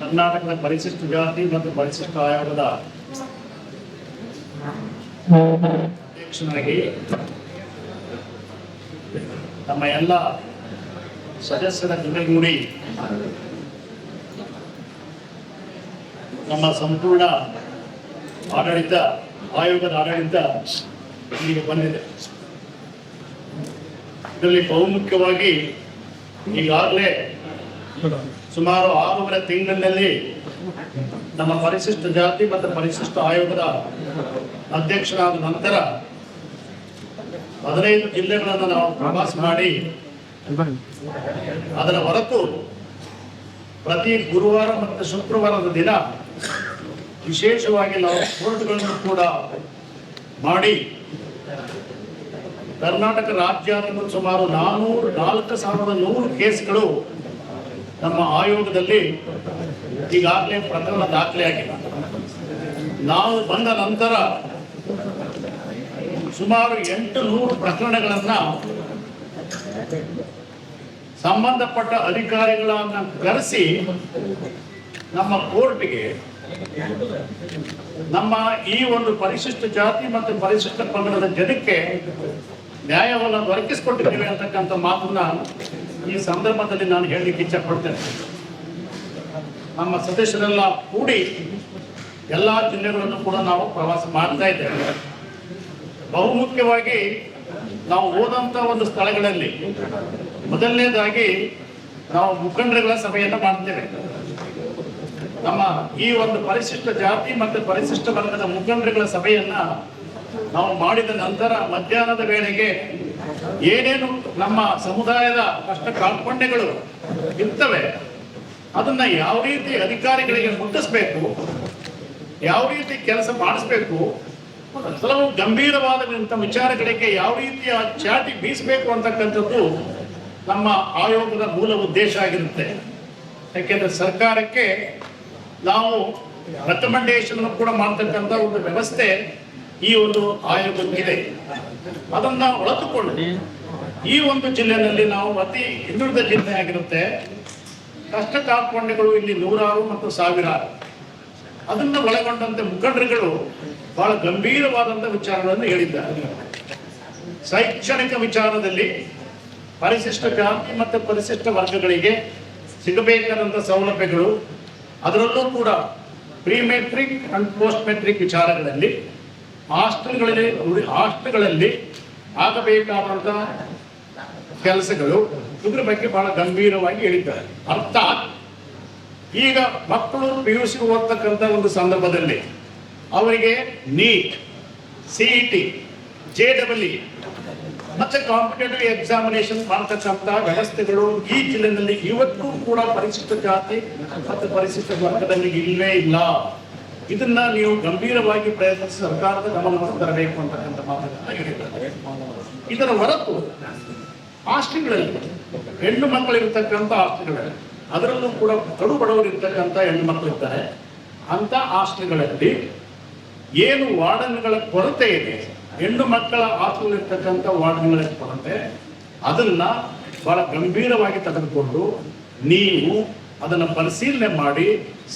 ಕರ್ನಾಟಕದ ಪರಿಶಿಷ್ಟ ಜಾತಿ ಮತ್ತು ಪರಿಶಿಷ್ಟ ಆಯೋಗದ ಅಧ್ಯಕ್ಷನಾಗಿ ನಮ್ಮ ಎಲ್ಲ ಸದಸ್ಯರ ಜೊತೆಗೂಡಿ ನಮ್ಮ ಸಂಪೂರ್ಣ ಆಡಳಿತ ಆಯೋಗದ ಆಡಳಿತ ಇಲ್ಲಿಗೆ ಬಂದಿದೆ. ಇದರಲ್ಲಿ ಬಹುಮುಖ್ಯವಾಗಿ ಈಗಾಗಲೇ ಸುಮಾರು 6.5 ತಿಂಗಳಿನಲ್ಲಿ ನಮ್ಮ ಪರಿಶಿಷ್ಟ ಜಾತಿ ಮತ್ತು ಪರಿಶಿಷ್ಟ ಆಯೋಗದ ಅಧ್ಯಕ್ಷರಾದ ನಂತರ 15 ಜಿಲ್ಲೆಗಳನ್ನು ನಾವು ಪ್ರವಾಸ ಮಾಡಿ ಅದರ ಹೊರತು ಪ್ರತಿ ಗುರುವಾರ ಮತ್ತು ಶುಕ್ರವಾರದ ದಿನ ವಿಶೇಷವಾಗಿ ನಾವು ಕೋರ್ಟ್ಗಳನ್ನು ಕೂಡ ಮಾಡಿ ಕರ್ನಾಟಕ ರಾಜ್ಯಾದ್ಯಂತ ಸುಮಾರು 4,100 ಕೇಸ್ಗಳು ನಮ್ಮ ಆಯೋಗದಲ್ಲಿ ಈಗಾಗಲೇ ಪ್ರಕರಣ ದಾಖಲೆಯಾಗಿದೆ. ನಾವು ಬಂದ ನಂತರ ಸುಮಾರು 800 ಪ್ರಕರಣಗಳನ್ನು ಸಂಬಂಧಪಟ್ಟ ಅಧಿಕಾರಿಗಳನ್ನ ಕರೆಸಿ ನಮ್ಮ ಕೋರ್ಟ್ಗೆ ನಮ್ಮ ಈ ಒಂದು ಪರಿಶಿಷ್ಟ ಜಾತಿ ಮತ್ತು ಪರಿಶಿಷ್ಟ ಪಂಗಡದ ಜನಕ್ಕೆ ನ್ಯಾಯವನ್ನು ದೊರಕಿಸಿಕೊಟ್ಟಿದ್ದೇವೆ ಅಂತಕ್ಕಂಥ ಮಾತನ್ನ ಈ ಸಂದರ್ಭದಲ್ಲಿ ನಾನು ಹೇಳಲಿಕ್ಕೆ ಇಚ್ಛೆ ಪಡ್ತೇನೆ. ನಮ್ಮ ಸದಸ್ಯರೆಲ್ಲ ಕೂಡಿ ಎಲ್ಲ ಜಿಲ್ಲೆಗಳನ್ನು ಕೂಡ ನಾವು ಪ್ರವಾಸ ಮಾಡ್ತಾ ಇದ್ದೇವೆ. ಬಹುಮುಖ್ಯವಾಗಿ ನಾವು ಹೋದಂಥ ಒಂದು ಸ್ಥಳಗಳಲ್ಲಿ ಮೊದಲನೇದಾಗಿ ನಾವು ಮುಖಂಡರುಗಳ ಸಭೆಯನ್ನು ಮಾಡ್ತೇವೆ. ನಮ್ಮ ಈ ಒಂದು ಪರಿಶಿಷ್ಟ ಜಾತಿ ಮತ್ತು ಪರಿಶಿಷ್ಟ ವರ್ಗದ ಮುಖಂಡರುಗಳ ಸಭೆಯನ್ನ ನಾವು ಮಾಡಿದ ನಂತರ ಮಧ್ಯಾಹ್ನದ ವೇಳೆಗೆ ಏನೇನು ನಮ್ಮ ಸಮುದಾಯದ ಕಷ್ಟ ಕಾರ್ಪಣ್ಯಗಳು ಇರ್ತವೆ ಅದನ್ನ ಯಾವ ರೀತಿ ಅಧಿಕಾರಿಗಳಿಗೆ ಮುಟ್ಟಿಸ್ಬೇಕು, ಯಾವ ರೀತಿ ಕೆಲಸ ಮಾಡಿಸ್ಬೇಕು, ಕೆಲವು ಗಂಭೀರವಾದಂಥ ವಿಚಾರಗಳಿಗೆ ಯಾವ ರೀತಿಯ ಚಾಟಿ ಬೀಸಬೇಕು ಅಂತಕ್ಕಂಥದ್ದು ನಮ್ಮ ಆಯೋಗದ ಮೂಲ ಉದ್ದೇಶ ಆಗಿರುತ್ತೆ. ಯಾಕೆಂದ್ರೆ ಸರ್ಕಾರಕ್ಕೆ ನಾವು ರೆಕಮೆಂಡೇಶನ್ ಕೂಡ ಮಾಡ್ತಕ್ಕಂಥ ಒಂದು ವ್ಯವಸ್ಥೆ ಈ ಒಂದು ಆಯೋಗಕ್ಕಿದೆ. ಅದನ್ನ ಒಳತುಕೊಂಡು ಈ ಒಂದು ಜಿಲ್ಲೆಯಲ್ಲಿ ನಾವು ಅತಿ ಹಿಂದುಳಿದ ಜಿಲ್ಲೆ ಆಗಿರುತ್ತೆ. ಕಷ್ಟ ಕಾರ್ಪಣ್ಯಗಳು ಇಲ್ಲಿ 100 ಮತ್ತು 1000. ಅದನ್ನು ಒಳಗೊಂಡಂತೆ ಮುಖಂಡರುಗಳು ಬಹಳ ಗಂಭೀರವಾದಂಥ ವಿಚಾರಗಳನ್ನು ಹೇಳಿದ್ದಾರೆ. ಶೈಕ್ಷಣಿಕ ವಿಚಾರದಲ್ಲಿ ಪರಿಶಿಷ್ಟ ಜಾತಿ ಮತ್ತು ಪರಿಶಿಷ್ಟ ವರ್ಗಗಳಿಗೆ ಸಿಗಬೇಕಾದಂಥ ಸೌಲಭ್ಯಗಳು, ಅದರಲ್ಲೂ ಕೂಡ pre matric and post matric ವಿಚಾರಗಳಲ್ಲಿ ಹಾಸ್ಟೆಲ್ಗಳಲ್ಲಿ ಆಗಬೇಕಾದಂಥ ಕೆಲಸಗಳು, ಇದ್ರ ಬಗ್ಗೆ ಬಹಳ ಗಂಭೀರವಾಗಿ ಹೇಳಿದ್ದಾರೆ. ಅರ್ಥಾತ್ ಈಗ ಮಕ್ಕಳು PUC ಓದ್ತಕ್ಕಂಥ ಒಂದು ಸಂದರ್ಭದಲ್ಲಿ ಅವರಿಗೆ ನೀಟ್, CET, JEE ಮತ್ತೆ ಕಾಂಪಿಟೇಟಿವ್ ಎಕ್ಸಾಮಿನೇಷನ್ ಮಾಡತಕ್ಕಂಥ ವ್ಯವಸ್ಥೆಗಳು ಈ ಜಿಲ್ಲೆಯಲ್ಲಿ ಇವತ್ತು ಕೂಡ ಪರಿಶಿಷ್ಟ ಜಾತಿ ಮತ್ತು ಪರಿಶಿಷ್ಟ ವರ್ಗದವರಿಗೆ ಇಲ್ಲವೇ ಇಲ್ಲ. ಇದನ್ನ ನೀವು ಗಂಭೀರವಾಗಿ ಪ್ರಯತ್ನಿಸಿ ಸರ್ಕಾರದ ಗಮನವನ್ನು ತರಬೇಕು ಅಂತಕ್ಕಂಥ ಮಾತುಗಳನ್ನ ಹೇಳಿದ್ದಾರೆ. ಇದರ ಹೊರತು ಹಾಸ್ಟೆಲ್ಗಳಲ್ಲಿ ಹೆಣ್ಣು ಮಕ್ಕಳಿರ್ತಕ್ಕಂಥ ಹಾಸ್ಟೆಲ್ಗಳಲ್ಲಿ, ಅದರಲ್ಲೂ ಕೂಡ ಕಡು ಬಡವರು ಇರ್ತಕ್ಕಂಥ ಹೆಣ್ಣು ಮಕ್ಕಳು ಇರ್ತಾರೆ. ಅಂತ ಹಾಸ್ಟೆಲ್ಗಳಲ್ಲಿ ಏನು ವಾರ್ಡನ್ಗಳ ಕೊರತೆ ಇದೆ, ಹೆಣ್ಣು ಮಕ್ಕಳ ಹಾಸ್ಟೆಲ್ ಇರ್ತಕ್ಕಂಥ ವಾರ್ಡನ್ಗಳ ಕೊರತೆ, ಅದನ್ನ ಬಹಳ ಗಂಭೀರವಾಗಿ ತೆಗೆದುಕೊಂಡು ನೀವು ಅದನ್ನು ಪರಿಶೀಲನೆ ಮಾಡಿ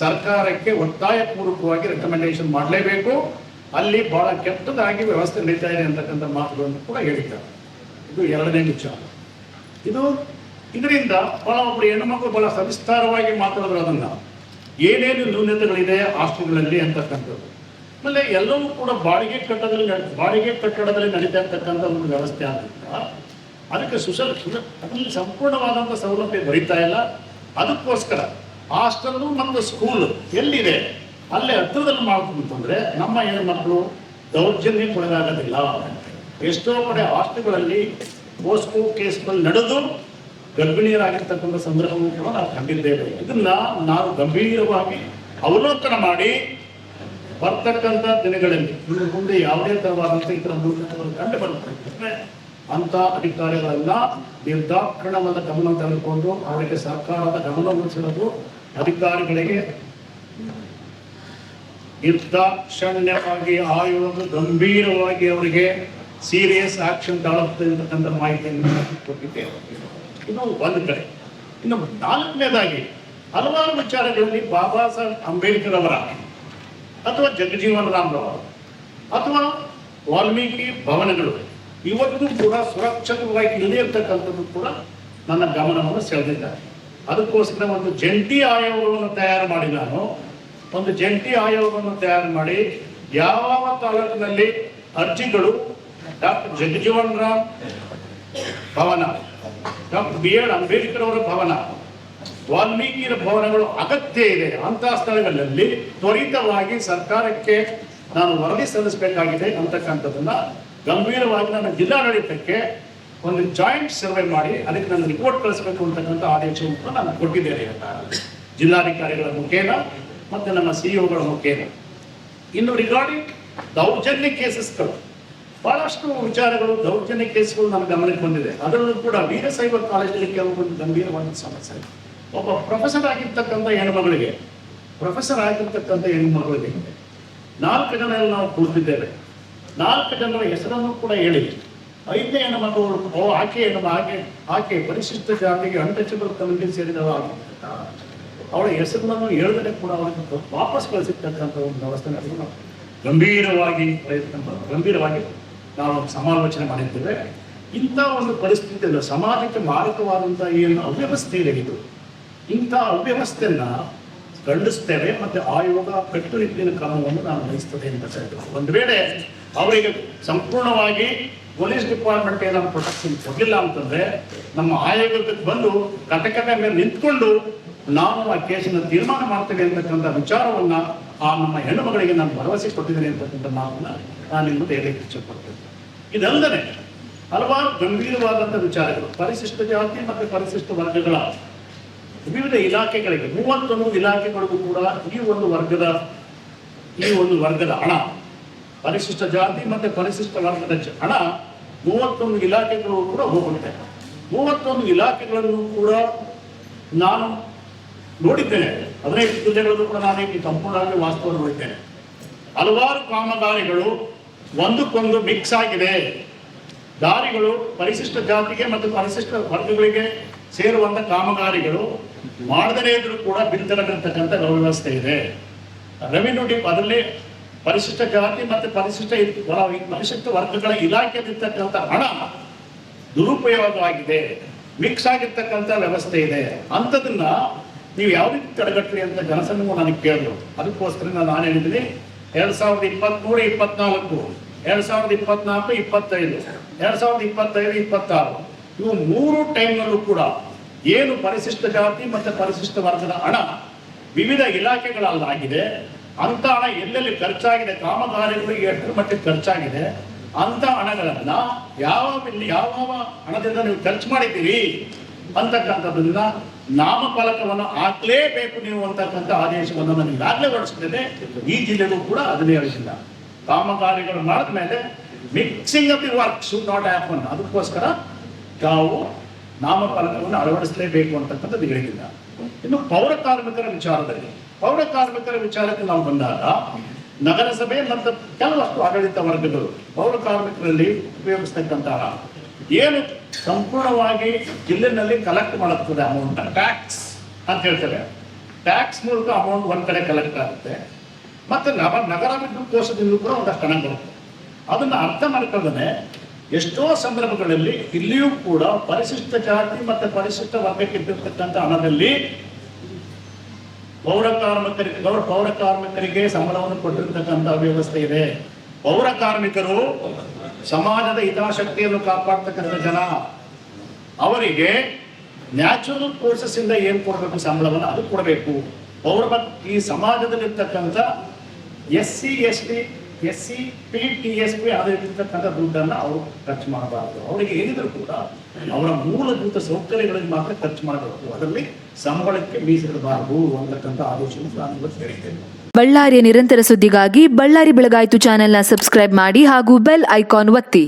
ಸರ್ಕಾರಕ್ಕೆ ಒತ್ತಾಯಪೂರ್ವಕವಾಗಿ ರೆಕಮೆಂಡೇಶನ್ ಮಾಡಲೇಬೇಕು. ಅಲ್ಲಿ ಬಹಳ ಕೆಟ್ಟದಾಗಿ ವ್ಯವಸ್ಥೆ ನಡೀತಾ ಇದೆ ಅಂತಕ್ಕಂಥ ಮಾತುಗಳನ್ನು ಕೂಡ ಹೇಳಿದ್ದಾರೆ. ಇದು 2ನೇ ವಿಚಾರ. ಇದರಿಂದ ಬಹಳ ಒಬ್ಬರು ಹೆಣ್ಣುಮಕ್ಕಳು ಬಹಳ ಸವಿಸ್ತಾರವಾಗಿ ಮಾತಾಡಿದ್ರು ಅದನ್ನ ಏನೇನು ನ್ಯೂನತೆಗಳಿದೆ ಹಾಸ್ಟೆಲ್ಗಳಲ್ಲಿ ಅಂತಕ್ಕಂಥದ್ದು. ಆಮೇಲೆ ಎಲ್ಲವೂ ಕೂಡ ಬಾಡಿಗೆ ಕಟ್ಟಡದಲ್ಲಿ ನಡೀತಾ ಇರ್ತಕ್ಕಂಥ ಒಂದು ವ್ಯವಸ್ಥೆ ಆದ್ದರಿಂದ ಅದಕ್ಕೆ ಅದರಲ್ಲಿ ಸಂಪೂರ್ಣವಾದಂಥ ಸೌಲಭ್ಯ ದೊರೀತಾ ಇಲ್ಲ. ಅದಕ್ಕೋಸ್ಕರ ಹಾಸ್ಟೆಲ್ ಮತ್ತು ಸ್ಕೂಲ್ ಎಲ್ಲಿದೆ ಅಲ್ಲೇ ಹತ್ತಿರದಲ್ಲಿ ಮಾಡ್ಕೊಂತಂದ್ರೆ ನಮ್ಮ ಹೆಣ್ಮಕ್ಳು ದೌರ್ಜನ್ಯಕ್ಕೊಳಗಾಗೋದಿಲ್ಲ. ಎಷ್ಟೋ ಕಡೆ ಹಾಸ್ಟೆಲ್ಗಳಲ್ಲಿ ಪೋಸ್ಕೋ ಕೇಸ್ಗಳು ನಡೆದು ಗರ್ಭಿಣಿಯರಾಗಿರ್ತಕ್ಕಂಥ ಸಂದರ್ಭವೂ ಕೂಡ ನಾವು ಕಂಡಿದ್ದೇವೆ. ಇದನ್ನ ನಾವು ಗಂಭೀರವಾಗಿ ಅವಲೋಕನ ಮಾಡಿ ಬರ್ತಕ್ಕಂಥ ದಿನಗಳಲ್ಲಿ ಇನ್ನು ಮುಂದೆ ಯಾವುದೇ ತರವಾದಂಥ ಇತರ ಕಂಡು ಬರ್ತದೆ ಅಂತ ಅಧಿಕಾರಿಗಳನ್ನ ನಿರ್ದಾಕ್ಷಿಣ್ಯವಾದ ಗಮನ ತೆಗೆದುಕೊಂಡು ಅವರಿಗೆ ಸರ್ಕಾರದ ಗಮನವನ್ನು ಸೆಳೆದು ಅಧಿಕಾರಿಗಳಿಗೆ ನಿರ್ದಾಕ್ಷಿಣ್ಯವಾಗಿ ಆಯೋಗ ಗಂಭೀರವಾಗಿ ಅವರಿಗೆ ಸೀರಿಯಸ್ ಆಕ್ಷನ್ ತಗೊಳ್ತಕ್ಕಂಥ ಮಾಹಿತಿಯನ್ನು ಕೊಟ್ಟಿದ್ದೇವೆ. ಇದು ಒಂದು ಕಡೆ. ಇನ್ನು 4ನೇದಾಗಿ ಹಲವಾರು ವಿಚಾರಗಳಲ್ಲಿ ಬಾಬಾ ಸಾಹೇಬ್ ಅಂಬೇಡ್ಕರ್ ಅವರ ಅಥವಾ ಜಗಜೀವನ್ ರಾಮ್ರವರ ಅಥವಾ ವಾಲ್ಮೀಕಿ ಭವನಗಳು ಇವತ್ತು ಕೂಡ ಸುರಕ್ಷಿತವಾಗಿ ಇಲ್ಲದೇ ಇರ್ತಕ್ಕಂಥದ್ದು ಕೂಡ ನನ್ನ ಗಮನವನ್ನು ಸೆಳೆದಿದ್ದಾರೆ. ಅದಕ್ಕೋಸ್ಕರ ಒಂದು ಜಂಟಿ ಆಯೋಗವನ್ನು ತಯಾರು ಮಾಡಿ ಒಂದು ಜಂಟಿ ಆಯೋಗವನ್ನು ತಯಾರು ಮಾಡಿ ಯಾವ ತಾಲೂಕಿನಲ್ಲಿ ಅರ್ಜಿಗಳು ಡಾಕ್ಟರ್ ಜಗಜೀವನ್ ರಾಮ್ ಭವನ, ಡಾಕ್ಟರ್ BR ಅಂಬೇಡ್ಕರ್ ಅವರ ಭವನ, ವಾಲ್ಮೀಕಿಯ ಭವನಗಳು ಅಗತ್ಯ ಇದೆ ಅಂತಹ ಸ್ಥಳಗಳಲ್ಲಿ ತ್ವರಿತವಾಗಿ ಸರ್ಕಾರಕ್ಕೆ ನಾನು ವರದಿ ಸಲ್ಲಿಸಬೇಕಾಗಿದೆ ಅಂತಕ್ಕಂಥದ್ದನ್ನ ಗಂಭೀರವಾಗಿ ನನ್ನ ಜಿಲ್ಲಾಡಳಿತಕ್ಕೆ ಒಂದು ಜಾಯಿಂಟ್ ಸರ್ವೆ ಮಾಡಿ ಅದಕ್ಕೆ ನಾನು ರಿಪೋರ್ಟ್ ಕಳಿಸಬೇಕು ಅಂತಕ್ಕಂಥ ಆದೇಶವನ್ನು ಕೂಡ ನಾನು ಕೊಟ್ಟಿದ್ದೇನೆ ಜಿಲ್ಲಾಧಿಕಾರಿಗಳ ಮುಖೇನ ಮತ್ತು ನಮ್ಮ CEOಗಳ ಮುಖೇನ. ಇನ್ನು ರಿಗಾರ್ಡಿಂಗ್ ದೌರ್ಜನ್ಯ ಕೇಸಸ್ಗಳು, ಬಹಳಷ್ಟು ವಿಚಾರಗಳು ದೌರ್ಜನ್ಯ ಕೇಸ್ಗಳು ನನ್ನ ಗಮನಕ್ಕೆ ಬಂದಿದೆ. ಅದರಲ್ಲೂ ಕೂಡ ವೀರಶೈವ ಕಾಲೇಜಲ್ಲಿ ಕೆಲವೊಂದು ಗಂಭೀರವಾದ ಸಮಸ್ಯೆ. ಒಬ್ಬ ಪ್ರೊಫೆಸರ್ ಆಗಿರ್ತಕ್ಕಂಥ ಹೆಣ್ಮಗಳಿಗೆ 4 ಜನ ನಾವು ಕೂರ್ತಿದ್ದೇವೆ. 4 ಜನರ ಹೆಸರನ್ನು ಕೂಡ ಹೇಳಿ 5ನೇ ಹೆಣ್ಮಗಳು ಆಕೆ ಪರಿಶಿಷ್ಟ ಜಾತಿಗೆ ಅನ್ಟಚಬಲ್ ಕಮ್ಯುನಿಟಿ ಸೇರಿದವ ಅವಳ ಹೆಸರನ್ನು ಹೇಳಿದ್ರೆ ಕೂಡ ಅವರಿಗೆ ವಾಪಸ್ ಕಳಿಸಿರ್ತಕ್ಕಂಥ ಒಂದು ವ್ಯವಸ್ಥೆ ನಾವು ಗಂಭೀರವಾಗಿ ನಾವು ಸಮಾಲೋಚನೆ ಮಾಡಿದ್ದೇವೆ. ಇಂಥ ಒಂದು ಪರಿಸ್ಥಿತಿಯಲ್ಲಿ ಸಮಾಜಕ್ಕೆ ಮಾರಕವಾದಂಥ ಏನು ಅವ್ಯವಸ್ಥೆ ಇದೆ, ಇಂಥ ಅವ್ಯವಸ್ಥೆಯನ್ನ ಖಂಡಿಸ್ತೇವೆ ಮತ್ತು ಆಯೋಗ ಕಟ್ಟುನಿಟ್ಟಿನ ಕ್ರಮವನ್ನು ನಾನು ವಹಿಸ್ತದೆ ಅಂತ ಹೇಳ್ತೇವೆ. ಒಂದು ವೇಳೆ ಅವರಿಗೆ ಸಂಪೂರ್ಣವಾಗಿ ಪೊಲೀಸ್ ಡಿಪಾರ್ಟ್ಮೆಂಟ್ ಏನಾದ್ರು ಪ್ರೊಟೆಕ್ಷನ್ ಕೊಡಲಿಲ್ಲ ಅಂತಂದ್ರೆ ನಮ್ಮ ಆಯೋಗಕ್ಕೆ ಬಂದು ಕಟಕದ ಮೇಲೆ ನಿಂತ್ಕೊಂಡು ನಾವು ಆ ಕೇಸನ್ನು ತೀರ್ಮಾನ ಮಾಡ್ತೇವೆ ಅಂತಕ್ಕಂಥ ವಿಚಾರವನ್ನ ನಮ್ಮ ಹೆಣ್ಣು ಮಗಳಿಗೆ ನಾನು ಭರವಸೆ ಕೊಟ್ಟಿದ್ದೇನೆ ಅಂತಕ್ಕಂಥ ಮಾತನ್ನ ನಾನು ನಿಮ್ಮ ಹೇಳಲಿಕ್ಕೆ ಇಷ್ಟಪಡ್ತೇನೆ. ಇದಲ್ಲದೆ ಹಲವಾರು ಗಂಭೀರವಾದಂಥ ವಿಚಾರಗಳು, ಪರಿಶಿಷ್ಟ ಜಾತಿ ಮತ್ತು ಪರಿಶಿಷ್ಟ ವರ್ಗಗಳ ವಿವಿಧ ಇಲಾಖೆಗಳಿಗೆ 31 ಇಲಾಖೆಗಳಿಗೂ ಕೂಡ ಈ ಒಂದು ವರ್ಗದ ಹಣ, ಪರಿಶಿಷ್ಟ ಜಾತಿ ಮತ್ತು ಪರಿಶಿಷ್ಟ ವರ್ಗದ ಹಣ 31 ಇಲಾಖೆಗಳು ಕೂಡ ಹೋಗುತ್ತೆ. 31 ಇಲಾಖೆಗಳನ್ನು ಕೂಡ ನಾನು ನೋಡಿದ್ದೇನೆ. 15 ಜಿಲ್ಲೆಗಳಲ್ಲೂ ಕೂಡ ನಾನು ಈ ಸಂಪೂರ್ಣವಾಗಿ ವಾಸ್ತವವನ್ನು ನೋಡಿದ್ದೇನೆ. ಹಲವಾರು ಕಾಮಗಾರಿಗಳು ಒಂದಕ್ಕೊಂದು ಮಿಕ್ಸ್ ಆಗಿದೆ. ದಾರಿಗಳು ಪರಿಶಿಷ್ಟ ಜಾತಿಗೆ ಮತ್ತು ಪರಿಶಿಷ್ಟ ವರ್ಗಗಳಿಗೆ ಸೇರುವಂತ ಕಾಮಗಾರಿಗಳು ಮಾಡದೇ ಇದ್ರೂ ಕೂಡ ಬಿಲ್ ತಗೊಂಡಿರ್ತಕ್ಕಂಥ ವ್ಯವಸ್ಥೆ ಇದೆ. ರೆವಿನ್ಯೂ ಅದರಲ್ಲಿ ಪರಿಶಿಷ್ಟ ಜಾತಿ ಮತ್ತು ಪರಿಶಿಷ್ಟ ವರ್ಗಗಳ ಇಲಾಖೆಯಲ್ಲಿರ್ತಕ್ಕಂಥ ಹಣ ದುರುಪಯೋಗವಾಗಿದೆ, ಮಿಕ್ಸ್ ಆಗಿರ್ತಕ್ಕಂಥ ವ್ಯವಸ್ಥೆ ಇದೆ. ಅಂಥದನ್ನ ನೀವು ಯಾವ ರೀತಿ ತಡೆಗಟ್ಟಲಿ ಅಂತ ಜನಸಂಘವು ನನಗೆ ಕೇಳಿದ್ರು. ಅದಕ್ಕೋಸ್ಕರ ನಾನು ಹೇಳಿದ್ದೀನಿ 2023-24, 2024-25, 2025-26 ಇವು 3 ಟೈಮ್ನಲ್ಲೂ ಕೂಡ ಏನು ಪರಿಶಿಷ್ಟ ಜಾತಿ ಮತ್ತು ಪರಿಶಿಷ್ಟ ವರ್ಗದ ಹಣ ವಿವಿಧ ಇಲಾಖೆಗಳಲ್ಲಾಗಿದೆ, ಅಂತ ಹಣ ಎಲ್ಲೆಲ್ಲಿ ಖರ್ಚಾಗಿದೆ, ಕಾಮಗಾರಿಗಳಿಗೆ ಎಷ್ಟು ಮಟ್ಟಿಗೆ ಖರ್ಚಾಗಿದೆ, ಅಂತ ಹಣಗಳನ್ನ ಯಾವ ಹಣದಿಂದ ನೀವು ಖರ್ಚು ಮಾಡಿದ್ದೀರಿ ಅಂತಕ್ಕಂಥದ್ದನ್ನ ನಾಮಫಲಕವನ್ನು ಹಾಕ್ಲೇಬೇಕು ನೀವು ಅಂತಕ್ಕಂಥ ಆದೇಶವನ್ನು ನಾನು ಈಗಾಗಲೇ ಹೊರಡಿಸಿದ್ದೇನೆ. ಈ ಜಿಲ್ಲೆಗೂ ಕೂಡ ಅದನ್ನೇ ಹೇಳಿಲ್ಲ. ಕಾಮಗಾರಿಗಳು ಮಾಡಿದ ಮೇಲೆ mixing of the work should not happen. ಅದಕ್ಕೋಸ್ಕರ ನಾವು ನಾಮಫಲಕವನ್ನು ಅಳವಡಿಸಲೇಬೇಕು ಅಂತಕ್ಕಂಥದ್ದು ಹೇಳಿಲ್ಲ. ಇನ್ನು ಪೌರ ಕಾರ್ಮಿಕರ ವಿಚಾರಕ್ಕೆ ನಾವು ಬಂದಾಗ ನಗರಸಭೆ ಮತ್ತು ಕೆಲವಷ್ಟು ಆಡಳಿತ ವರ್ಗಗಳು ಪೌರ ಕಾರ್ಮಿಕರಲ್ಲಿ ಉಪಯೋಗಿಸ್ತಕ್ಕಂತಹ ಏನು ಸಂಪೂರ್ಣವಾಗಿ ಜಿಲ್ಲೆನಲ್ಲಿ ಕಲೆಕ್ಟ್ ಮಾಡುತ್ತದೆ ಅಮೌಂಟ್, ಟ್ಯಾಕ್ಸ್ ಅಂತ ಹೇಳ್ತೇವೆ. ಟ್ಯಾಕ್ಸ್ ಮೂಲಕ ಅಮೌಂಟ್ ಒಂದ್ ಕಡೆ ಕಲೆಕ್ಟ್ ಆಗುತ್ತೆ, ಮತ್ತೆ ನಗರಾಭಿವೃದ್ಧಿ ಕೋಶದಿಂದ ಕೂಡ ಒಂದಷ್ಟು ಹಣ ಬರುತ್ತೆ. ಅದನ್ನ ಅರ್ಥ ಮಾಡ್ಕೊಂಡೇ ಎಷ್ಟೋ ಸಂದರ್ಭಗಳಲ್ಲಿ ಇಲ್ಲಿಯೂ ಕೂಡ ಪರಿಶಿಷ್ಟ ಜಾತಿ ಮತ್ತು ಪರಿಶಿಷ್ಟ ವರ್ಗಕ್ಕೆ ಇಟ್ಟಿರ್ತಕ್ಕಂಥ ಹಣದಲ್ಲಿ ಪೌರ ಕಾರ್ಮಿಕರಿಗೆ ಸಂಬಳವನ್ನು ಕೊಟ್ಟಿರ್ತಕ್ಕಂಥ ವ್ಯವಸ್ಥೆ ಇದೆ. ಪೌರ ಕಾರ್ಮಿಕರು ಸಮಾಜದ ಹಿತಾಸಕ್ತಿಯನ್ನು ಕಾಪಾಡ್ತಕ್ಕಂಥ ಜನ. ಅವರಿಗೆ ನ್ಯಾಚುರಲ್ ಕೋರ್ಸಸ್ ಇಂದ ಏನ್ ಕೊಡಬೇಕು ಸಂಬಳವನ್ನು ಅದು ಕೊಡಬೇಕು. ಈ ಸಮಾಜದಲ್ಲಿರ್ತಕ್ಕಂಥ SC, ST, SC, PTSP ಆಗಿರ್ತಕ್ಕಂಥ ದುಡ್ಡನ್ನು ಅವರು ಖರ್ಚು ಮಾಡಬಾರದು. ಅವರಿಗೆ ಏನಿದ್ರು ಕೂಡ ಅವರ ಮೂಲಭೂತ ಸೌಕರ್ಯಗಳಿಗೆ ಮಾತ್ರ ಖರ್ಚು ಮಾಡಬೇಕು, ಅದರಲ್ಲಿ ಸಂಬಳಕ್ಕೆ ಮೀಸಲಿಡಬಾರದು ಅಂತಕ್ಕಂಥ ಆದೇಶವನ್ನು ನಾನು ಹೇಳಿದ್ದೇನೆ. ಬಳ್ಳಾರಿಯ ನಿರಂತರ ಸುದ್ದಿಗಾಗಿ ಬಳ್ಳಾರಿ ಬೆಳಗಾಯಿತು ಚಾನೆಲ್ನ ಸಬ್ಸ್ಕ್ರೈಬ್ ಮಾಡಿ ಹಾಗೂ ಬೆಲ್ ಐಕಾನ್ ಒತ್ತಿ.